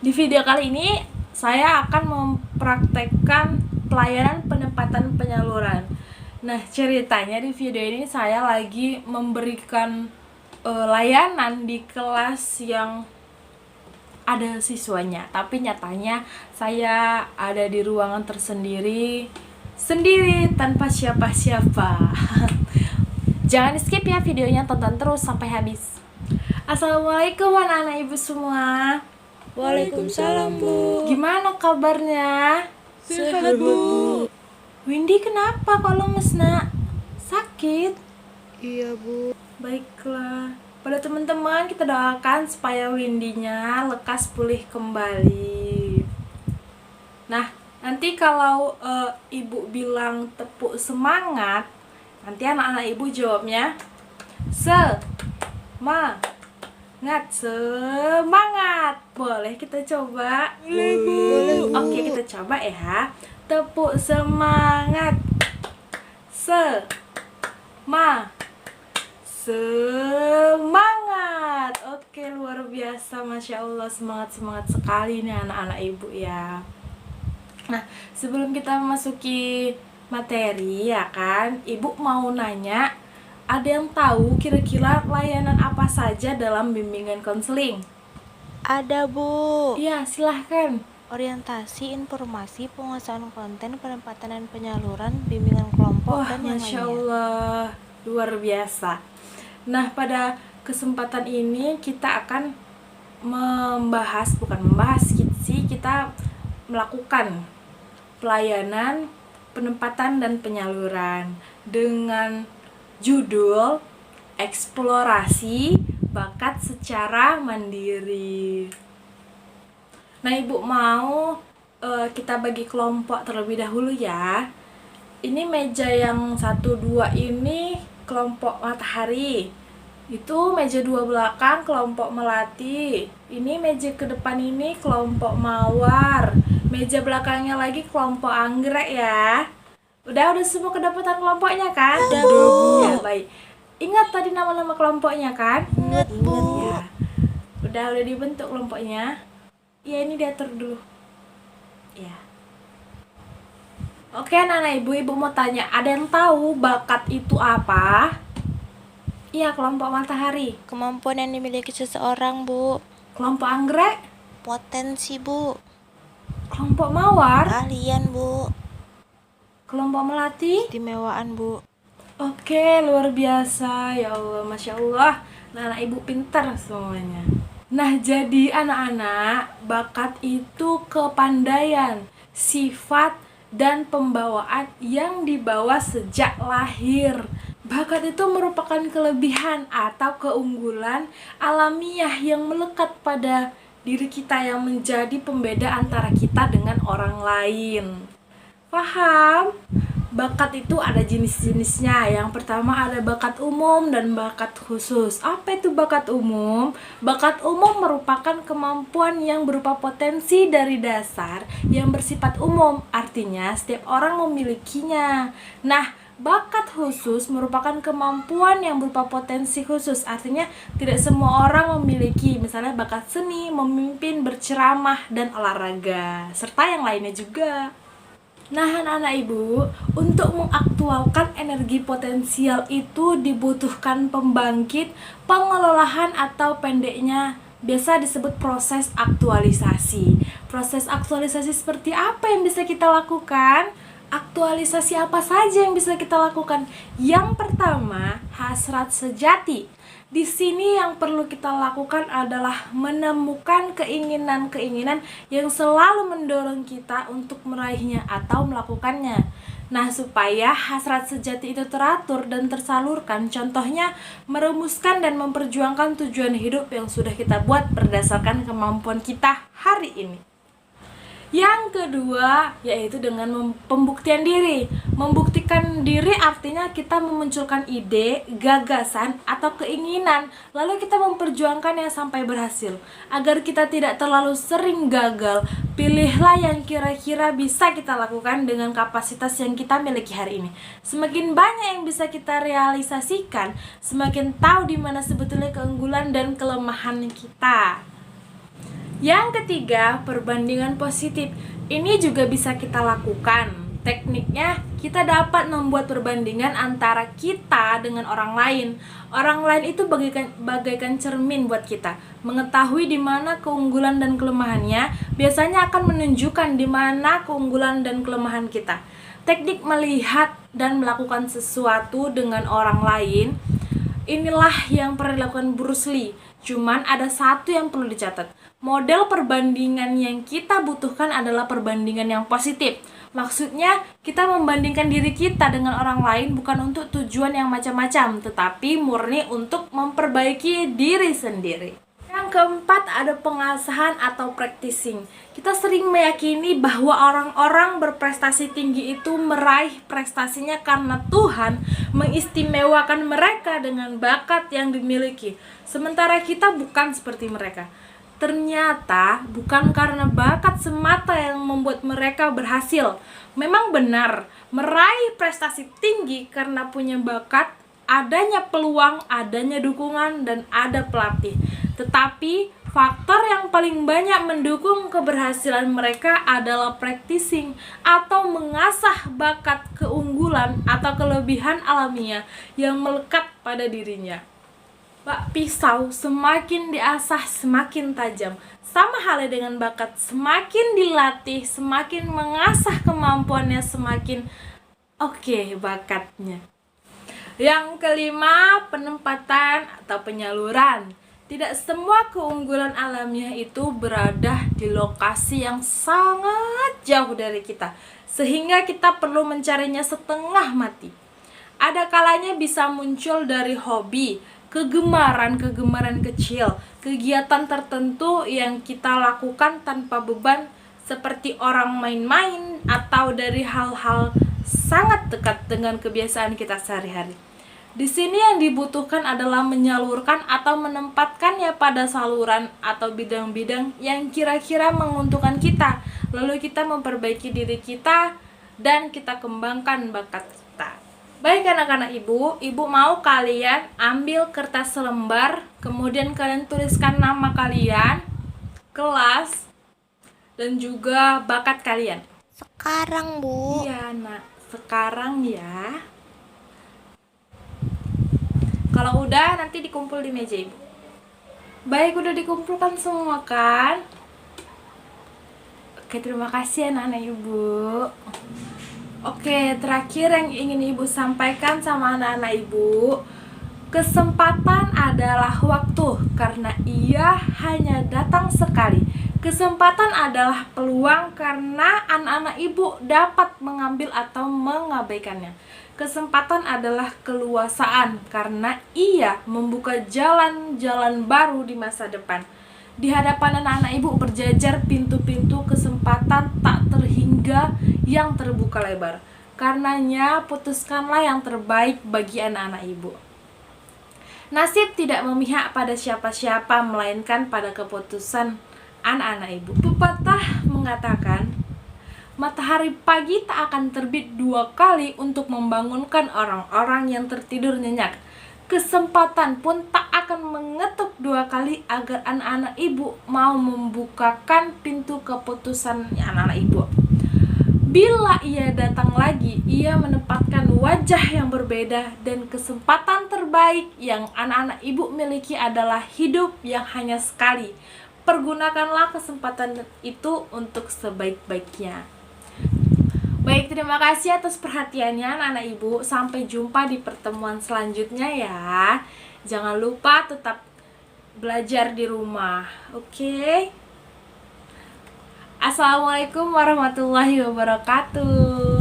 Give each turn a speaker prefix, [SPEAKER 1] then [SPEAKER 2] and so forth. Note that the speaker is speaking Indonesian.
[SPEAKER 1] Di video kali ini saya akan mempraktekkan pelayanan penempatan penyaluran. Nah, ceritanya di video ini saya lagi memberikan layanan di kelas yang ada siswanya, tapi nyatanya saya ada di ruangan tersendiri tanpa siapa-siapa. Jangan di skip ya videonya, tonton terus sampai habis. Assalamualaikum anak-anak ibu semua.
[SPEAKER 2] Waalaikumsalam, Bu.
[SPEAKER 1] Gimana kabarnya?
[SPEAKER 2] Sehat, Bu.
[SPEAKER 1] Windy kenapa kok lemes, nak? Sakit?
[SPEAKER 2] Iya, Bu.
[SPEAKER 1] Baiklah. Pada teman-teman kita doakan supaya Windy-nya lekas pulih kembali. Nah, nanti kalau ibu bilang tepuk semangat, nanti anak-anak ibu jawabnya semangat. Boleh kita coba?
[SPEAKER 2] Boleh, Bu.
[SPEAKER 1] Oke, kita coba ya. Tepuk semangat. Semangat. Oke, luar biasa, Masya Allah. Semangat sekali nih anak-anak ibu ya. Nah, sebelum kita memasuki materi ya kan, ibu mau nanya, ada yang tahu kira-kira layanan apa saja dalam bimbingan konseling?
[SPEAKER 2] Ada, Bu.
[SPEAKER 1] Iya, silahkan.
[SPEAKER 2] Orientasi, informasi, penguasaan konten, penempatan dan penyaluran, bimbingan kelompok,
[SPEAKER 1] Wah,
[SPEAKER 2] dan yang
[SPEAKER 1] Masya
[SPEAKER 2] lainnya.
[SPEAKER 1] Allah, luar biasa. Nah, pada kesempatan ini kita akan kita melakukan pelayanan, penempatan dan penyaluran dengan judul eksplorasi bakat secara mandiri. Nah, ibu mau kita bagi kelompok terlebih dahulu ya. Ini meja yang 1-2 ini kelompok matahari. Itu meja 2 belakang kelompok melati. Ini meja ke depan ini kelompok mawar. Meja belakangnya lagi kelompok anggrek ya. Udah semua kedapatan kelompoknya kan?
[SPEAKER 2] Udah, Bu.
[SPEAKER 1] Ya, baik. Ingat tadi nama-nama kelompoknya kan?
[SPEAKER 2] Ingat, Bu.
[SPEAKER 1] Ya. Udah dibentuk kelompoknya. Ya, ini diatur dulu. Ya. Oke, anak-anak ibu mau tanya, ada yang tahu bakat itu apa? Iya, kelompok matahari.
[SPEAKER 2] Kemampuan yang dimiliki seseorang, Bu.
[SPEAKER 1] Kelompok anggrek.
[SPEAKER 2] Potensi, Bu.
[SPEAKER 1] Kelompok mawar.
[SPEAKER 2] Keahlian, Bu.
[SPEAKER 1] Kelompok melati.
[SPEAKER 2] Istimewaan, Bu.
[SPEAKER 1] Oke, luar biasa. Ya Allah, Masya Allah. Nah, anak ibu pintar semuanya. Nah, jadi anak-anak, bakat itu kepandaian, sifat, dan pembawaan yang dibawa sejak lahir. Bakat itu merupakan kelebihan atau keunggulan alamiah yang melekat pada diri kita yang menjadi pembeda antara kita dengan orang lain. Paham? Bakat itu ada jenis-jenisnya. Yang pertama ada bakat umum dan bakat khusus. Apa itu bakat umum? Bakat umum merupakan kemampuan yang berupa potensi dari dasar yang bersifat umum. Artinya setiap orang memilikinya. Nah, bakat khusus merupakan kemampuan yang berupa potensi khusus. Artinya tidak semua orang memiliki. Misalnya bakat seni, memimpin, berceramah, dan olahraga. Serta yang lainnya juga. Nah, anak-anak ibu, untuk mengaktualkan energi potensial itu dibutuhkan pembangkit, pengelolaan atau pendeknya biasa disebut proses aktualisasi. Proses aktualisasi seperti apa yang bisa kita lakukan? Aktualisasi apa saja yang bisa kita lakukan? Yang pertama, hasrat sejati. Di sini yang perlu kita lakukan adalah menemukan keinginan-keinginan yang selalu mendorong kita untuk meraihnya atau melakukannya. Nah, supaya hasrat sejati itu teratur dan tersalurkan, contohnya merumuskan dan memperjuangkan tujuan hidup yang sudah kita buat berdasarkan kemampuan kita hari ini. Yang kedua, yaitu dengan pembuktian diri. Membuktikan diri artinya kita memunculkan ide, gagasan, atau keinginan, lalu kita memperjuangkannya sampai berhasil. Agar kita tidak terlalu sering gagal, pilihlah yang kira-kira bisa kita lakukan dengan kapasitas yang kita miliki hari ini. Semakin banyak yang bisa kita realisasikan, semakin tahu di mana sebetulnya keunggulan dan kelemahan kita. Yang ketiga, perbandingan positif. Ini juga bisa kita lakukan. Tekniknya, kita dapat membuat perbandingan antara kita dengan orang lain. Orang lain itu bagaikan cermin buat kita. Mengetahui di mana keunggulan dan kelemahannya, biasanya akan menunjukkan di mana keunggulan dan kelemahan kita. Teknik melihat dan melakukan sesuatu dengan orang lain, inilah yang pernah dilakukan Bruce Lee. Cuman ada satu yang perlu dicatat. Model perbandingan yang kita butuhkan adalah perbandingan yang positif. Maksudnya, kita membandingkan diri kita dengan orang lain bukan untuk tujuan yang macam-macam, tetapi murni untuk memperbaiki diri sendiri. Yang keempat, ada pengasahan atau practicing. Kita sering meyakini bahwa orang-orang berprestasi tinggi itu meraih prestasinya karena Tuhan mengistimewakan mereka dengan bakat yang dimiliki. Sementara kita bukan seperti mereka. Ternyata bukan karena bakat semata yang membuat mereka berhasil. Memang benar, meraih prestasi tinggi karena punya bakat, adanya peluang, adanya dukungan, dan ada pelatih. Tetapi faktor yang paling banyak mendukung keberhasilan mereka adalah practicing atau mengasah bakat, keunggulan, atau kelebihan alamiah yang melekat pada dirinya. Bak pisau semakin diasah semakin tajam. Sama halnya dengan bakat, semakin dilatih, semakin mengasah kemampuannya, semakin oke bakatnya. Yang kelima, penempatan atau penyaluran. Tidak semua keunggulan alamiah itu berada di lokasi yang sangat jauh dari kita, sehingga kita perlu mencarinya setengah mati. Ada kalanya bisa muncul dari hobi, kegemaran kecil, kegiatan tertentu yang kita lakukan tanpa beban, seperti orang main-main atau dari hal-hal sangat dekat dengan kebiasaan kita sehari-hari. Di sini yang dibutuhkan adalah menyalurkan atau menempatkannya pada saluran atau bidang-bidang yang kira-kira menguntungkan kita. Lalu kita memperbaiki diri kita dan kita kembangkan bakat kita. Baik anak-anak ibu mau kalian ambil kertas selembar, kemudian kalian tuliskan nama kalian, kelas, dan juga bakat kalian.
[SPEAKER 2] Sekarang, Bu.
[SPEAKER 1] Iya nak, sekarang ya. Kalau udah nanti dikumpul di meja ibu. Baik, udah dikumpulkan semua kan? Oke, terima kasih anak-anak ibu. Oke, terakhir yang ingin ibu sampaikan sama anak-anak ibu, kesempatan adalah waktu karena ia hanya datang sekali. Kesempatan adalah peluang karena anak-anak ibu dapat mengambil atau mengabaikannya. Kesempatan adalah keluasaan karena ia membuka jalan-jalan baru di masa depan. Di hadapan anak-anak ibu berjajar pintu-pintu kesempatan tak terhingga yang terbuka lebar. Karenanya putuskanlah yang terbaik bagi anak-anak ibu. Nasib tidak memihak pada siapa-siapa, melainkan pada keputusan anak-anak ibu. Pepatah mengatakan, matahari pagi tak akan terbit 2 kali untuk membangunkan orang-orang yang tertidur nyenyak. Kesempatan pun tak akan mengetuk 2 kali agar anak-anak ibu mau membukakan pintu keputusan anak-anak ibu. Bila ia datang lagi, ia menempatkan wajah yang berbeda, dan kesempatan terbaik yang anak-anak ibu miliki adalah hidup yang hanya sekali. Pergunakanlah kesempatan itu untuk sebaik-baiknya. Baik, terima kasih atas perhatiannya anak-anak ibu. Sampai jumpa di pertemuan selanjutnya ya. Jangan lupa tetap belajar di rumah. Oke? Assalamualaikum warahmatullahi wabarakatuh.